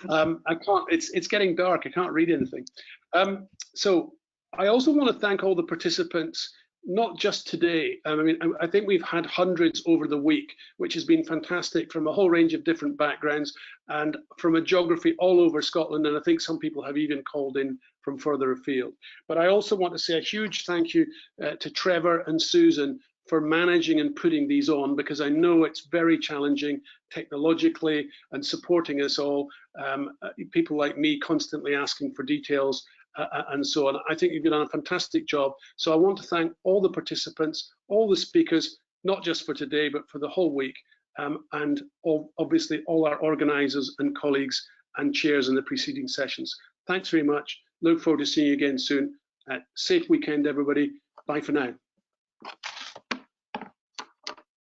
I can't. It's getting dark. I can't read anything. So I also want to thank all the participants, not just today. I think we've had hundreds over the week, which has been fantastic, from a whole range of different backgrounds and from a geography all over Scotland. And I think some people have even called in from further afield. But I also want to say a huge thank you to Trevor and Susan for managing and putting these on, because I know it's very challenging technologically and supporting us all. People like me constantly asking for details and so on. I think you've done a fantastic job. So I want to thank all the participants, all the speakers, not just for today, but for the whole week, and obviously all our organisers and colleagues and chairs in the preceding sessions. Thanks very much. Look forward to seeing you again soon. Safe weekend, everybody. Bye for now.